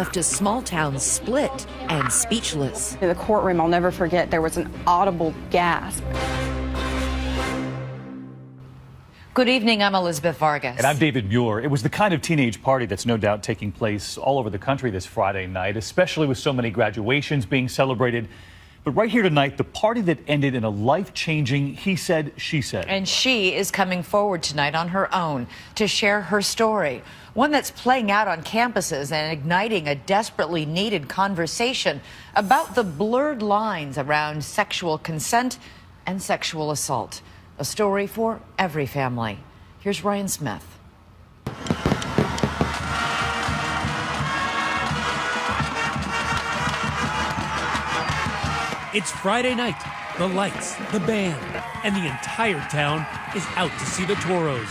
left a small town split and speechless. In the courtroom, I'll never forget, there was an audible gasp. Good evening, I'm Elizabeth Vargas. And I'm David Muir. It was the kind of teenage party that's no doubt taking place all over the country this Friday night, especially with so many graduations being celebrated. But right here tonight, the party that ended in a life-changing he said, she said. And she is coming forward tonight on her own to share her story, one that's playing out on campuses and igniting a desperately needed conversation about the blurred lines around sexual consent and sexual assault. A story for every family. Here's Ryan Smith. It's Friday night. The lights, the band, and the entire town is out to see the Toros.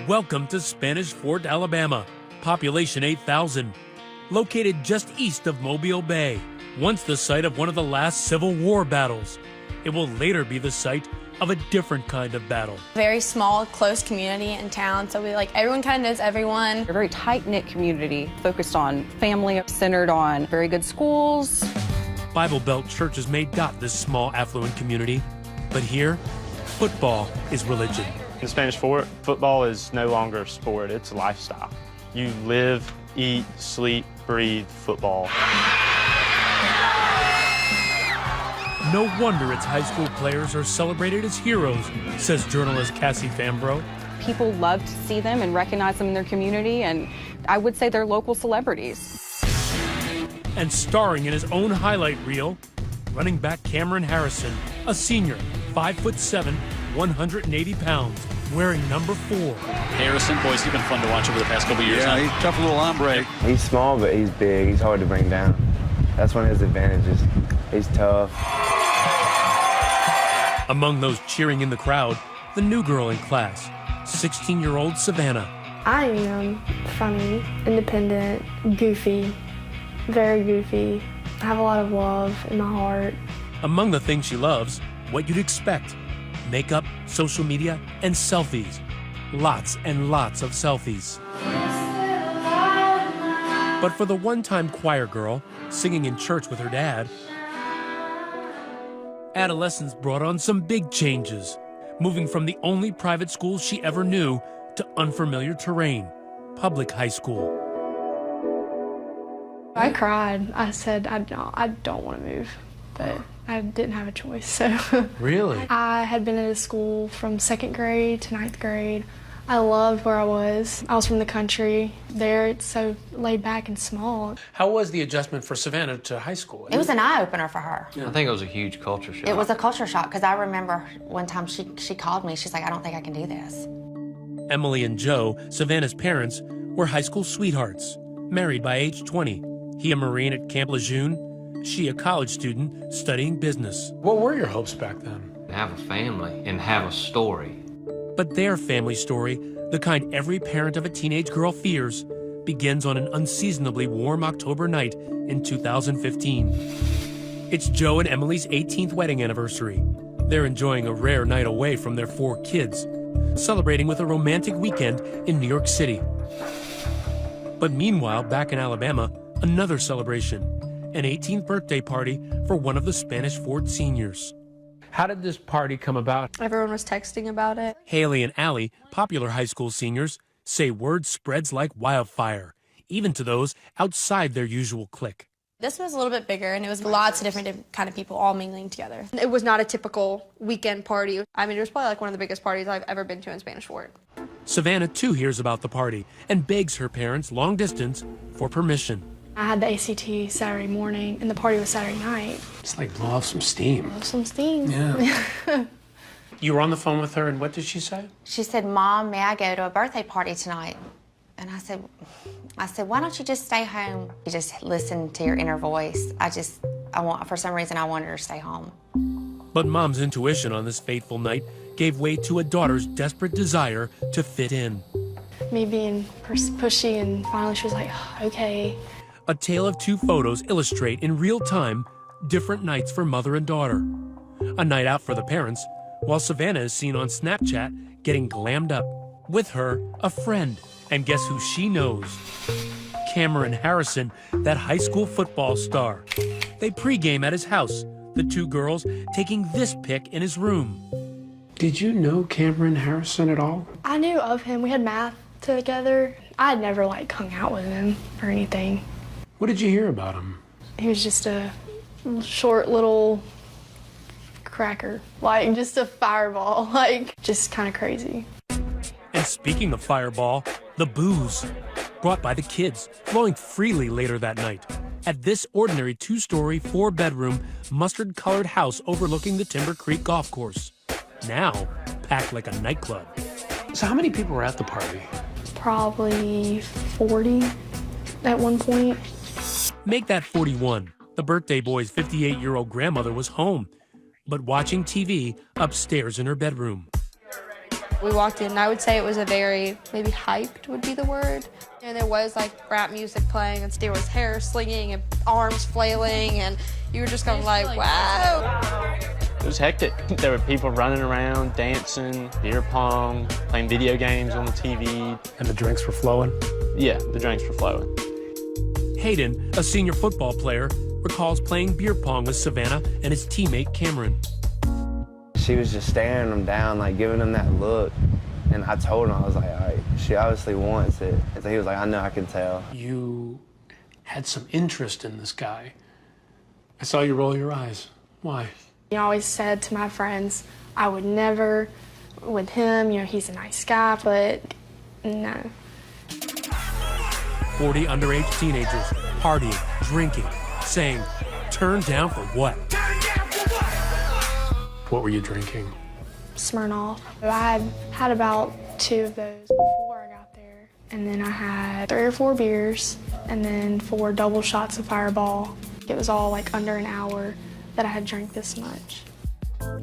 Welcome to Spanish Fort, Alabama. Population 8,000. Located just east of Mobile Bay, once the site of one of the last Civil War battles. It will later be the site of a different kind of battle. Very small, close community in town, so everyone kind of knows everyone. A very tight-knit community, focused on family, centered on very good schools. Bible Belt churches made dot this small, affluent community. But here, football is religion. In Spanish Fort, football is no longer a sport, it's a lifestyle. You live, eat, sleep, breathe football. No wonder its high school players are celebrated as heroes, says journalist Cassie Fambro. People love to see them and recognize them in their community, and I would say they're local celebrities. And starring in his own highlight reel, running back Cameron Harrison, a senior, 5'7", 180 pounds, wearing number 4. Harrison, boys, he's been fun to watch over the past couple years. Yeah, he's a tough little hombre. He's small, but he's big. He's hard to bring down. That's one of his advantages. He's tough. Among those cheering in the crowd, the new girl in class, 16-year-old Savannah. I am funny, independent, goofy, very goofy. I have a lot of love in my heart. Among the things she loves, what you'd expect: makeup, social media, and selfies. Lots and lots of selfies. But for the one-time choir girl, singing in church with her dad, adolescence brought on some big changes, moving from the only private school she ever knew to unfamiliar terrain, public high school. I cried. I said, I don't want to move, but I didn't have a choice, so. Really? I had been at a school from 2nd grade to 9th grade. I loved where I was. I was from the country. There, it's so laid back and small. How was the adjustment for Savannah to high school? It was an eye-opener for her. I think it was a huge culture shock. It was a culture shock, because I remember one time she called me. She's like, I don't think I can do this. Emily and Joe, Savannah's parents, were high school sweethearts, married by age 20. He a Marine at Camp Lejeune, she a college student studying business. What were your hopes back then? Have a family and have a story. But their family story, the kind every parent of a teenage girl fears, begins on an unseasonably warm October night in 2015. It's Joe and Emily's 18th wedding anniversary. They're enjoying a rare night away from their 4 kids, celebrating with a romantic weekend in New York City. But meanwhile, back in Alabama, another celebration, an 18th birthday party for one of the Spanish Fort seniors. How did this party come about? Everyone was texting about it. Haley and Allie, popular high school seniors, say word spreads like wildfire, even to those outside their usual clique. This was a little bit bigger, and it was lots of different kind of people all mingling together. It was not a typical weekend party. I mean, it was probably like one of the biggest parties I've ever been to in Spanish Fort. Savannah, too, hears about the party and begs her parents, long distance, for permission. I had the ACT Saturday morning, and the party was Saturday night. It's like blow off some steam. Some steam. Yeah. You were on the phone with her, and what did she say? She said, Mom, may I go to a birthday party tonight? And I said, why don't you just stay home? You just listen to your inner voice. For some reason, I wanted her to stay home. But Mom's intuition on this fateful night gave way to a daughter's desperate desire to fit in. Me being pushy, and finally she was like, okay. A tale of 2 photos illustrate in real time different nights for mother and daughter. A night out for the parents, while Savannah is seen on Snapchat getting glammed up. With her, a friend. And guess who she knows? Cameron Harrison, that high school football star. They pregame at his house, the two girls taking this pic in his room. Did you know Cameron Harrison at all? I knew of him. We had math together. I had never like hung out with him or anything. What did you hear about him? He was just a short little cracker, like just a fireball, like just kind of crazy. And speaking of fireball, the booze. Brought by the kids, flowing freely later that night. At this ordinary 2-story, 4-bedroom, mustard-colored house overlooking the Timber Creek golf course. Now, packed like a nightclub. So how many people were at the party? Probably 40 at one point. Make that 41. The birthday boy's 58-year-old grandmother was home, but watching TV upstairs in her bedroom. We walked in and I would say it was a very, maybe hyped would be the word. And there was like rap music playing and there was hair slinging and arms flailing and you were just kind of like, wow. It was hectic. There were people running around, dancing, beer pong, playing video games on the TV. And the drinks were flowing? Yeah, the drinks were flowing. Hayden, a senior football player, recalls playing beer pong with Savannah and his teammate Cameron. She was just staring him down, like giving him that look. And I told him, I was like, all right, she obviously wants it. And so he was like, I know, I can tell. You had some interest in this guy. I saw you roll your eyes. Why? He always said to my friends, I would never with him, you know, he's a nice guy, but no. 40 underage teenagers partying, drinking, saying, turn down for what? What were you drinking? Smirnoff. I had about 2 of those before I got there. And then I had 3 or 4 beers and then 4 double shots of Fireball. It was all like under an hour that I had drank this much.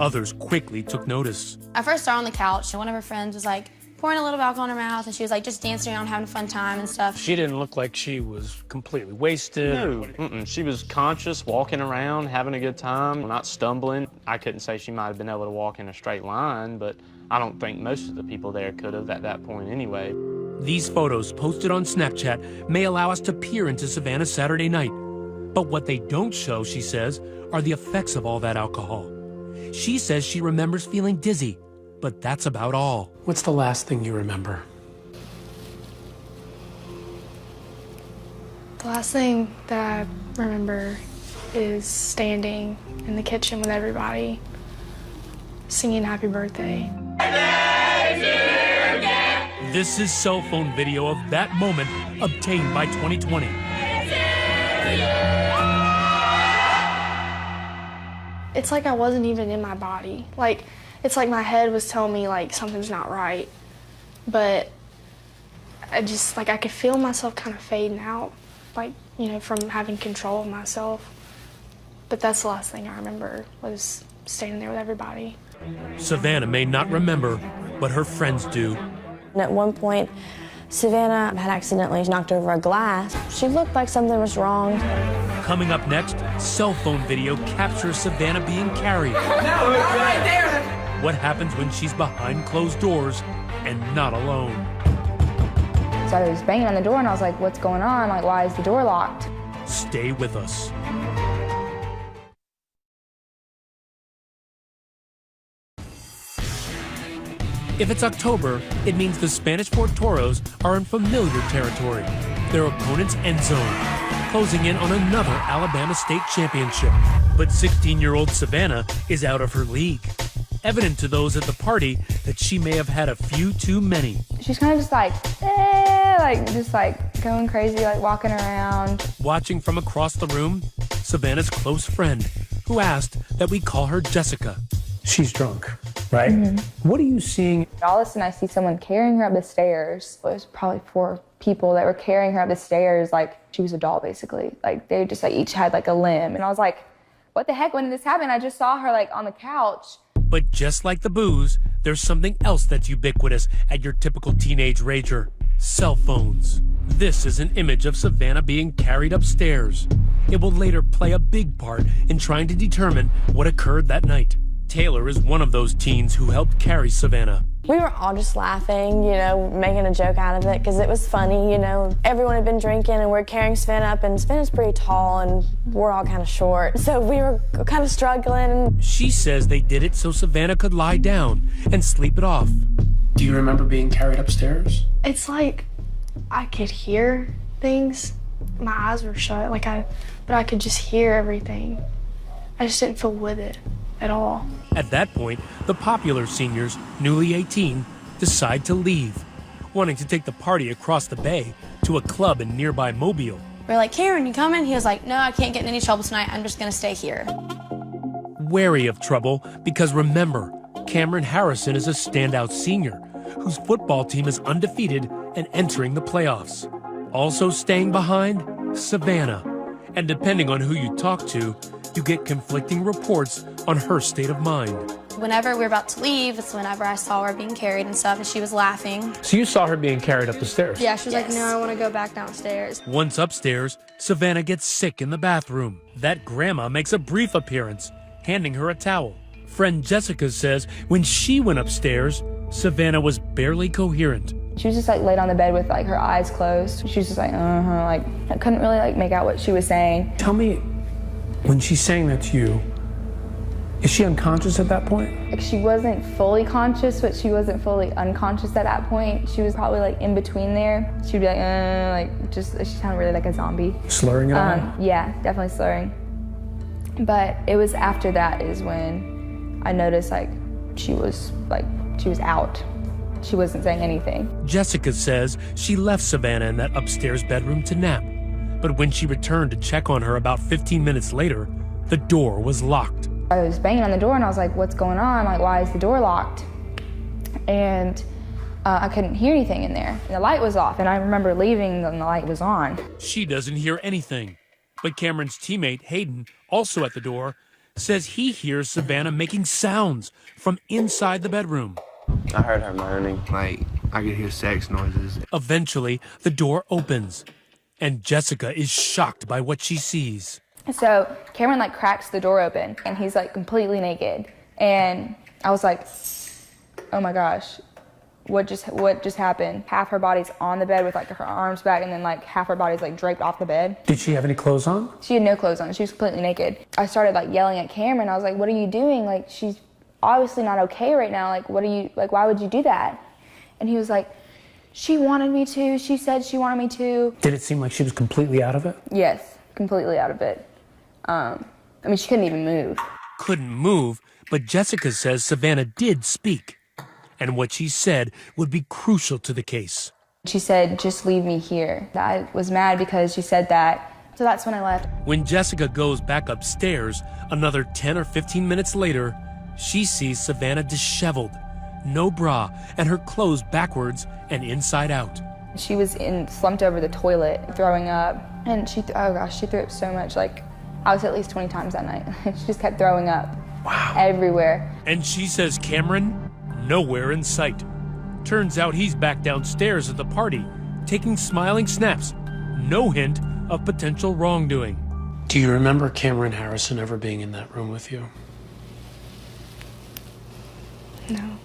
Others quickly took notice. I first saw her on the couch and one of her friends was like pouring a little alcohol in her mouth and she was like just dancing around having a fun time and stuff. She didn't look like she was completely wasted. No, she was conscious, walking around, having a good time, not stumbling. I couldn't say she might have been able to walk in a straight line, but I don't think most of the people there could have at that point anyway. These photos posted on Snapchat may allow us to peer into Savannah's Saturday night. But what they don't show, she says, are the effects of all that alcohol. She says she remembers feeling dizzy, but that's about all. What's the last thing you remember? The last thing that I remember is standing in the kitchen with everybody, singing happy birthday. This is cell phone video of that moment obtained by 2020. It's like I wasn't even in my body. Like, it's like my head was telling me, like, something's not right. But I just, like, I could feel myself kind of fading out, like, you know, from having control of myself. But that's the last thing I remember, was standing there with everybody. Savannah may not remember, but her friends do. And at one point, Savannah had accidentally knocked over a glass. She looked like something was wrong. Coming up next, cell phone video captures Savannah being carried. Right there. What happens when she's behind closed doors and not alone? So I was banging on the door and I was like, what's going on? Like, why is the door locked? Stay with us. If it's October, it means the Spanish Fort Toros are in familiar territory. Their opponent's end zone, closing in on another Alabama State championship. But 16-year-old Savannah is out of her league. Evident to those at the party that she may have had a few too many. She's kind of just like, just like going crazy, like walking around. Watching from across the room, Savannah's close friend, who asked that we call her Jessica. She's drunk, right? Mm-hmm. What are you seeing? All of a sudden I see someone carrying her up the stairs. It was probably 4 people that were carrying her up the stairs like she was a doll, basically. Like they just like each had like a limb. And I was like, what the heck, when did this happen? I just saw her like on the couch. But just like the booze, there's something else that's ubiquitous at your typical teenage rager. Cell phones. This is an image of Savannah being carried upstairs. It will later play a big part in trying to determine what occurred that night. Taylor is one of those teens who helped carry Savannah. We were all just laughing, you know, making a joke out of it because it was funny, you know. Everyone had been drinking and we're carrying Sven up, and Sven is pretty tall and we're all kind of short. So we were kind of struggling. She says they did it so Savannah could lie down and sleep it off. Do you remember being carried upstairs? It's like I could hear things. My eyes were shut, but I could just hear everything. I just didn't feel with it at all. At that point, the popular seniors, newly 18, decide to leave, wanting to take the party across the bay to a club in nearby Mobile. We're like, Cameron, you coming? He was like, no, I can't get in any trouble tonight. I'm just gonna stay here. Wary of trouble because remember, Cameron Harrison is a standout senior whose football team is undefeated and entering the playoffs. Also staying behind, Savannah. And depending on who you talk to, you get conflicting reports on her state of mind. Whenever we were about to leave, it's whenever I saw her being carried and stuff, and she was laughing. So you saw her being carried up the stairs? Yeah, she was like, no, I want to go back downstairs. Once upstairs, Savannah gets sick in the bathroom. That grandma makes a brief appearance, handing her a towel. Friend Jessica says when she went upstairs, Savannah was barely coherent. She was just like laid on the bed with like her eyes closed. She was just like, like I couldn't really like make out what she was saying. Tell me, when she's saying that to you, is she unconscious at that point? Like she wasn't fully conscious, but she wasn't fully unconscious at that point. She was probably like in between there. She'd be like she sounded really like a zombie. Slurring it all? Yeah, definitely slurring. But it was after that is when I noticed like she was out. She wasn't saying anything. Jessica says she left Savannah in that upstairs bedroom to nap. But when she returned to check on her about 15 minutes later, the door was locked. I was banging on the door and I was like, what's going on? Like, why is the door locked? And I couldn't hear anything in there. And the light was off, and I remember leaving and the light was on. She doesn't hear anything. But Cameron's teammate, Hayden, also at the door, says he hears Savannah making sounds from inside the bedroom. I heard her moaning, like I could hear sex noises. Eventually, the door opens, and Jessica is shocked by what she sees. So Cameron like cracks the door open, and he's like completely naked. And I was like, oh my gosh, what just happened? Half her body's on the bed with like her arms back, and then like half her body's like draped off the bed. Did she have any clothes on? She had no clothes on. She was completely naked. I started like yelling at Cameron. I was like, what are you doing? Like, she's obviously not okay right now. Like, why would you do that? And he was like, she wanted me to. She said she wanted me to. Did it seem like she was completely out of it? Yes, completely out of it. I mean, she couldn't even move. Couldn't move, but Jessica says Savannah did speak. And what she said would be crucial to the case. She said, just leave me here. I was mad because she said that. So that's when I left. When Jessica goes back upstairs, another 10 or 15 minutes later, she sees Savannah disheveled, no bra, and her clothes backwards and inside out. She was slumped over the toilet, throwing up. And she threw up so much. Like, I was at least 20 times that night. She just kept throwing up. Wow. Everywhere. And she says Cameron, nowhere in sight. Turns out he's back downstairs at the party, taking smiling snaps. No hint of potential wrongdoing. Do you remember Cameron Harrison ever being in that room with you? No.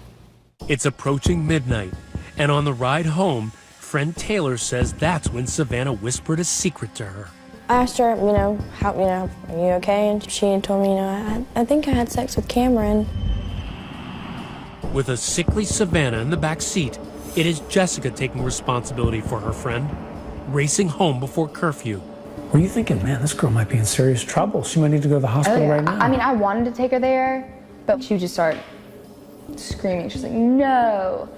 It's approaching midnight, and on the ride home, friend Taylor says that's when Savannah whispered a secret to her. I asked her, are you okay? And she told me, I think I had sex with Cameron. With a sickly Savannah in the back seat, it is Jessica taking responsibility for her friend, racing home before curfew. Were you thinking, man, this girl might be in serious trouble. She might need to go to the hospital right now. I mean, I wanted to take her there, but she would just start screaming. She was like, no.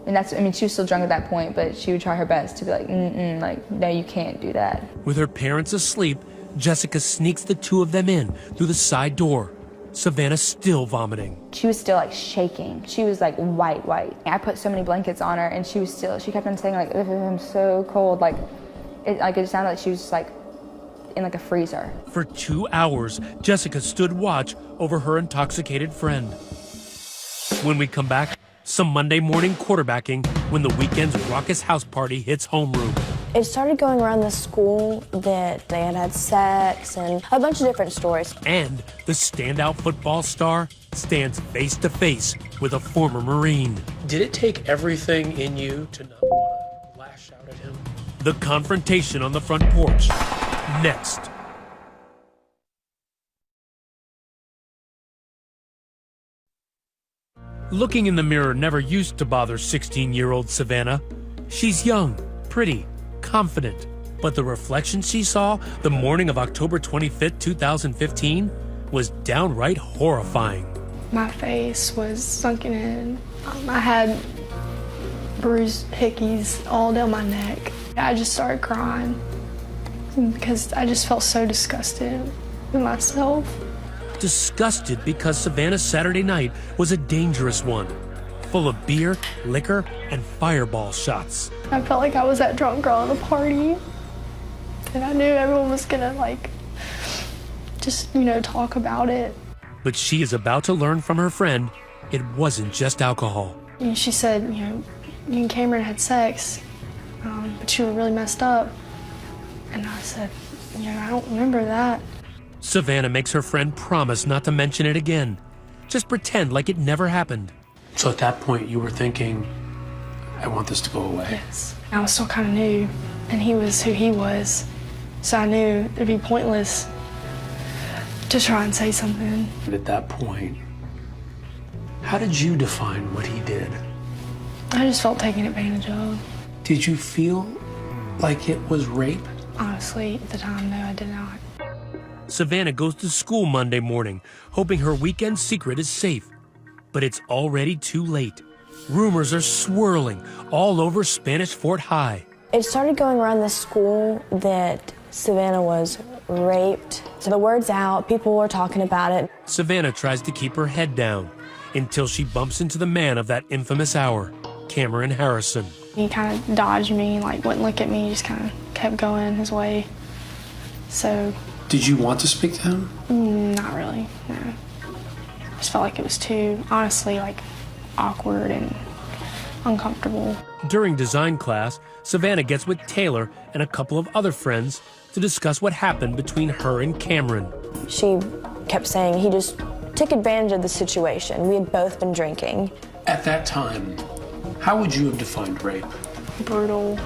And she was still drunk at that point, but she would try her best to be like, no, you can't do that. With her parents asleep, Jessica sneaks the two of them in through the side door. Savannah still vomiting. She was still like shaking. She was like white. I put so many blankets on her, and she kept on saying like, I'm so cold. Like it sounded like she was just like in like a freezer. For 2 hours, Jessica stood watch over her intoxicated friend. When we come back, some Monday morning quarterbacking when the weekend's raucous house party hits homeroom. It started going around the school that they had sex and a bunch of different stories. And the standout football star stands face to face with a former Marine. Did it take everything in you to not want to lash out at him? The confrontation on the front porch. Next. Looking in the mirror never used to bother 16-year-old Savannah. She's young, pretty, confident. But the reflection she saw the morning of October 25th, 2015 was downright horrifying. My face was sunken in. I had bruised hickeys all down my neck. I just started crying because I just felt so disgusted with myself. Disgusted because Savannah's Saturday night was a dangerous one, full of beer, liquor, and fireball shots. I felt like I was that drunk girl at a party, and I knew everyone was gonna just talk about it. But she is about to learn from her friend it wasn't just alcohol. And she said, you and Cameron had sex, but you were really messed up. And I said, I don't remember that. Savannah makes her friend promise not to mention it again. Just pretend like it never happened. So at that point, you were thinking, I want this to go away. Yes. I was still kind of new, and he was who he was. So I knew it'd be pointless to try and say something. But at that point, how did you define what he did? I just felt taken advantage of. Did you feel like it was rape? Honestly, at the time, no, I did not. Savannah goes to school Monday morning, hoping her weekend secret is safe. But it's already too late. Rumors are swirling all over Spanish Fort High. It started going around the school that Savannah was raped. So the word's out, people were talking about it. Savannah tries to keep her head down until she bumps into the man of that infamous hour, Cameron Harrison. He kind of dodged me, wouldn't look at me, just kind of kept going his way. So. Did you want to speak to him? Not really, no. I just felt like it was too, honestly, awkward and uncomfortable. During design class, Savannah gets with Taylor and a couple of other friends to discuss what happened between her and Cameron. She kept saying he just took advantage of the situation. We had both been drinking. At that time, how would you have defined rape? Brutal,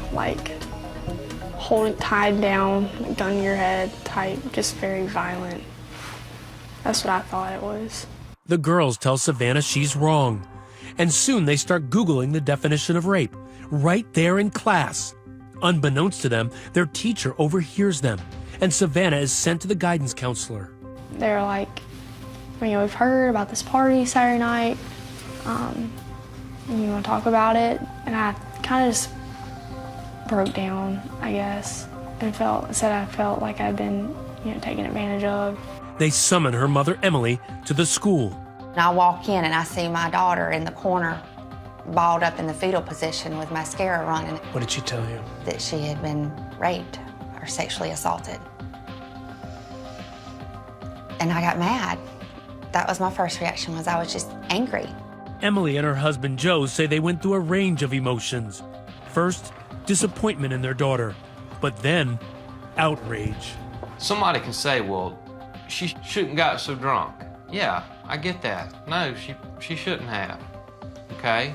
holding tied down, gun to your head type, just very violent. That's what I thought it was. The girls tell Savannah she's wrong, and soon they start Googling the definition of rape, right there in class. Unbeknownst to them, their teacher overhears them, and Savannah is sent to the guidance counselor. They're like, we've heard about this party Saturday night. You want to talk about it? And I kind of just broke down, I guess, and said I felt like I'd been, taken advantage of. They summon her mother, Emily, to the school. And I walk in and I see my daughter in the corner, balled up in the fetal position with mascara running. What did she tell you? That she had been raped or sexually assaulted. And I got mad. That was my first reaction, I was just angry. Emily and her husband, Joe, say they went through a range of emotions. First, disappointment in their daughter, but then outrage. Somebody can say, well, she shouldn't got so drunk. Yeah, I get that. No, she shouldn't have. Okay?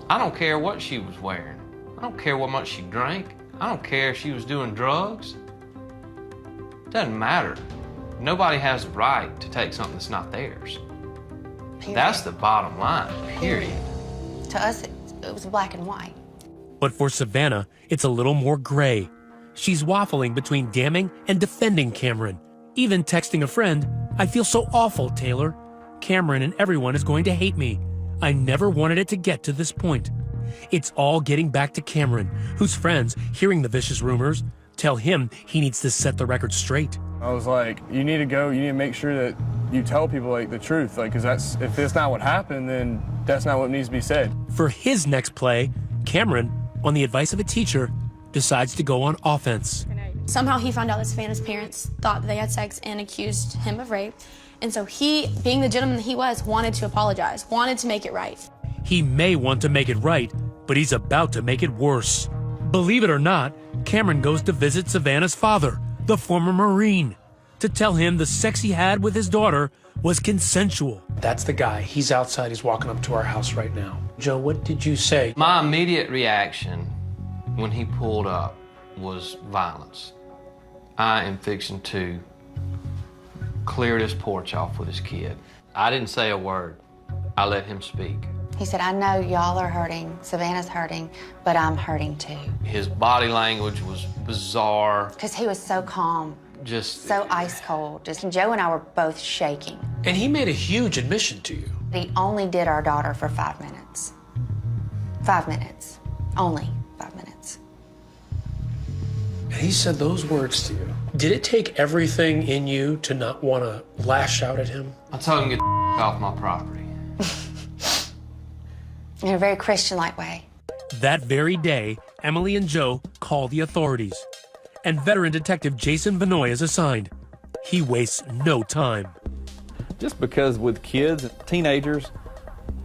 I don't care what she was wearing. I don't care what much she drank. I don't care if she was doing drugs. Doesn't matter. Nobody has the right to take something that's not theirs. Period. That's the bottom line, period. To us, it was black and white. But for Savannah, it's a little more gray. She's waffling between damning and defending Cameron, even texting a friend, "I feel so awful, Taylor. Cameron and everyone is going to hate me. I never wanted it to get to this point." It's all getting back to Cameron, whose friends, hearing the vicious rumors, tell him he needs to set the record straight. I was like, you need to make sure that you tell people the truth, because if that's not what happened, then that's not what needs to be said. For his next play, Cameron, on the advice of a teacher, decides to go on offense. Somehow he found out that Savannah's parents thought that they had sex and accused him of rape. And so he, being the gentleman that he was, wanted to apologize, wanted to make it right. He may want to make it right, but he's about to make it worse. Believe it or not, Cameron goes to visit Savannah's father, the former Marine, to tell him the sex he had with his daughter was consensual. That's the guy. He's outside. He's walking up to our house right now. Joe, what did you say? My immediate reaction when he pulled up was violence. I am fixing to clear this porch off with his kid. I didn't say a word. I let him speak. He said, I know y'all are hurting, Savannah's hurting, but I'm hurting too. His body language was bizarre. Because he was so calm, Just so ice cold. Just Joe and I were both shaking. And he made a huge admission to you. He only did our daughter for 5 minutes. 5 minutes. Only 5 minutes. And he said those words to you. Did it take everything in you to not want to lash out at him? I told him to get off my property. In a very Christian-like way. That very day, Emily and Joe call the authorities, and veteran detective Jason Vanoy is assigned. He wastes no time. Just because with kids, teenagers,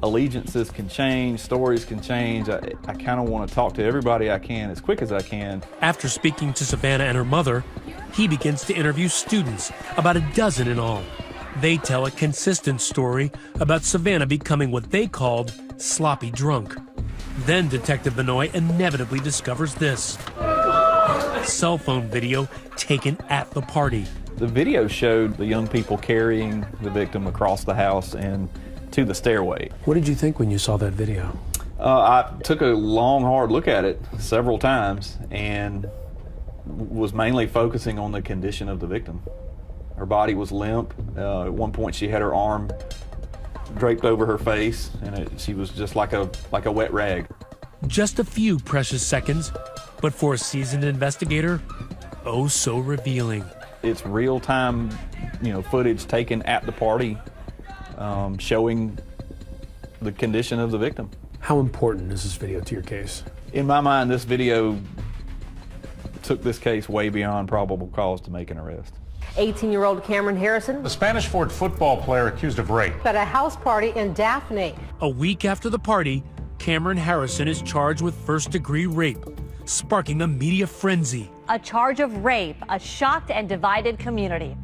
allegiances can change, stories can change. I kind of want to talk to everybody I can as quick as I can. After speaking to Savannah and her mother, he begins to interview students, about a dozen in all. They tell a consistent story about Savannah becoming what they called sloppy drunk. Then Detective Vanoy inevitably discovers this. Cell phone video taken at the party. The video showed the young people carrying the victim across the house and to the stairway. What did you think when you saw that video? I took a long, hard look at it several times and was mainly focusing on the condition of the victim. Her body was limp. At one point she had her arm draped over her face, and she was just like a wet rag. Just a few precious seconds, but for a seasoned investigator, oh so revealing. It's real-time, footage taken at the party, showing the condition of the victim. How important is this video to your case? In my mind, this video took this case way beyond probable cause to make an arrest. 18-year-old Cameron Harrison, the Spanish Fort football player accused of rape, at a house party in Daphne. A week after the party, Cameron Harrison is charged with first-degree rape, sparking a media frenzy. A charge of rape, a shocked and divided community.